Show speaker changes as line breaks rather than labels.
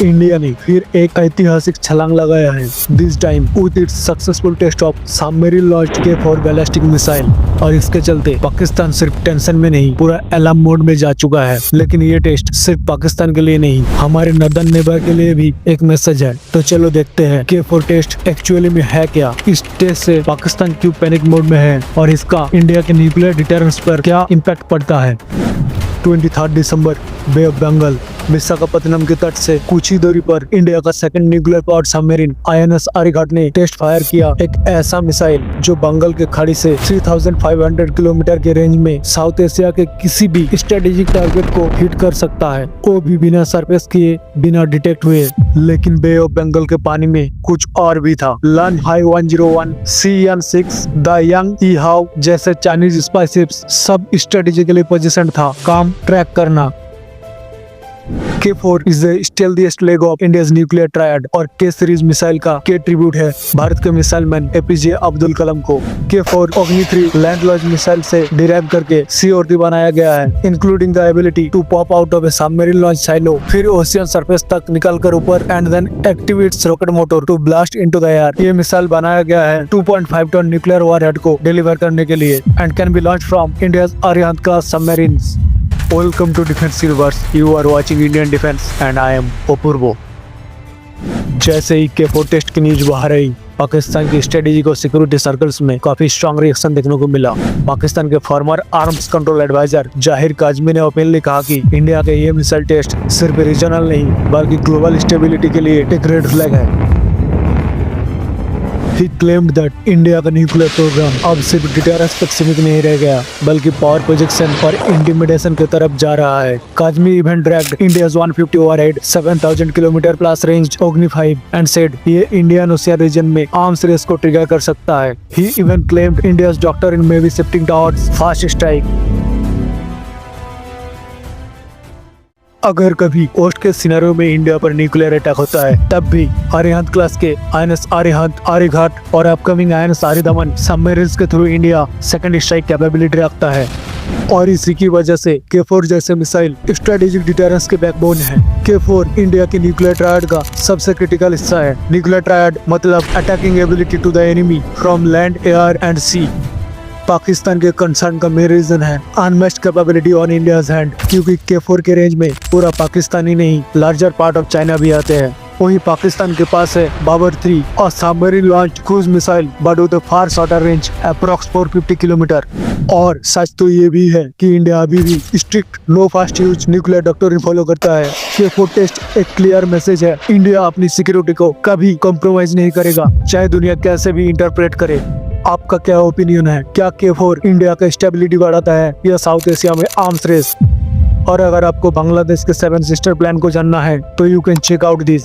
India ने फिर एक ऐतिहासिक छलांग लगाया है, this time with its successful test of submarine launched K4 ballistic missile. और इसके चलते पाकिस्तान सिर्फ टेंशन में नहीं, पूरा अलार्म मोड में जा चुका है। लेकिन ये टेस्ट सिर्फ पाकिस्तान के लिए नहीं, हमारे नॉर्दर्न नेबर के लिए भी एक मैसेज है। तो चलो देखते हैं K4 टेस्ट एक्चुअली में है क्या, इस टेस्ट से पाकिस्तान क्यों पैनिक मोड में है और इसका इंडिया के न्यूक्लियर डिटरेंस पर क्या इम्पैक्ट पड़ता है। 23 दिसंबर बे ऑफ बंगाल विशाखापत्तनम के तट से कुछ ही दूरी पर इंडिया का second nuclear powered submarine INS Aryaghat ने टेस्ट फायर किया एक ऐसा मिसाइल जो बंगाल के खाड़ी से 3500 किलोमीटर के रेंज में साउथ एशिया के किसी भी स्ट्रेटेजिक टारगेट को हिट कर सकता है, वो भी बिना सरफेस किए, बिना डिटेक्ट हुए। लेकिन बे ऑफ बंगाल के पानी में कुछ और भी था। लन हाई 101, CN6, द यंग ई हाउ जैसे चाइनीज स्पाइशिप्स सब स्ट्रेटेजिकली पोजीशन था काम ट्रैक करना। K4 is the stealthiest leg of India's nuclear triad और K सीरीज मिसाइल का K ट्रिब्यूट है भारत के missile man APJ Abdul Kalam को। K4 Agni 3 land launch missile से डिराइव करके C-ORD बनाया गया है, including the ability to pop out of a submarine launch silo, फिर ओशियन सरफेस तक निकल कर ऊपर and then activates rocket motor to blast into the air. ये मिसाइल बनाया गया है 2.5 टन न्यूक्लियर वॉरहेड को डिलीवर करने के लिए and can be launch from India's Arihant class submarines. Welcome to Defense Universe. You are watching Indian Defense and I am Opurvo. जैसे ही K4 test की न्यूज बाहर आई, पाकिस्तान की स्ट्रेटेजिक और सिक्योरिटी सर्कल्स में काफी स्ट्रॉन्ग रिएक्शन देखने को मिला। पाकिस्तान के फॉर्मर आर्म्स कंट्रोल एडवाइजर जाहिर काजमी ने ओपनली कहा कि इंडिया के ये मिसाइल टेस्ट सिर्फ रीजनल नहीं बल्कि ग्लोबल स्टेबिलिटी के लिए एक रेड फ्लैग है। He claimed that इंडिया का न्यूक्लियर प्रोग्राम अब सिर्फ डिटरेंस तक सीमित नहीं रह गया बल्कि पावर प्रोजेक्शन और इंटिमिडेशन की तरफ जा रहा है। Kazmi event dragged India's 150 overhead 7000 kilometre plus range अग्नि 5 एंड सेड ये इंडियन ओशियन रीजन में आर्म्स रेस को ट्रिगर कर सकता है। He even claimed India's doctrine may be shifting towards fast strike। अगर कभी पोस्ट के सिनेरियो में इंडिया पर न्यूक्लियर अटैक होता है तब भी अरिहंत क्लास के INS आर्यघाट, आर्यघाट और अपकमिंग INS आर्यदमन सबमरीन्स के through India second strike capability रखता है। और इसी की वजह से K4 जैसे मिसाइल स्ट्रेटेजिक डिटरेंस के बैकबोन है। K4 इंडिया की न्यूक्लियर ट्रायड का सबसे क्रिटिकल हिस्सा है। न्यूक्लियर ट्रायड मतलब attacking ability to the enemy from land, air and sea. Pakistan के कंसर्न का मेन रीजन है unmatched capability on India's hand, क्योंकि K4 के रेंज में पूरा पाकिस्तान ही नहीं लार्जर पार्ट ऑफ चाइना भी आते हैं। वहीं पाकिस्तान के पास है बाबर 3 और submarine launch cruise missile but with far shorter range approx 450 kilometre. और सच तो ये भी है कि इंडिया अभी भी strict no first use nuclear doctrine follow करता है। K4 टेस्ट एक क्लियर मैसेज है, इंडिया अपनी सिक्योरिटी को कभी कॉम्प्रोमाइज नहीं करेगा, चाहे दुनिया कैसे भी इंटरप्रेट करे। आपका क्या ओपिनियन है? क्या K4 इंडिया का स्टेबिलिटी बढ़ाता है या साउथ एशिया में आर्म्स रेस? और अगर आपको बांग्लादेश के 7 सिस्टर प्लान को जानना है तो you can check out this.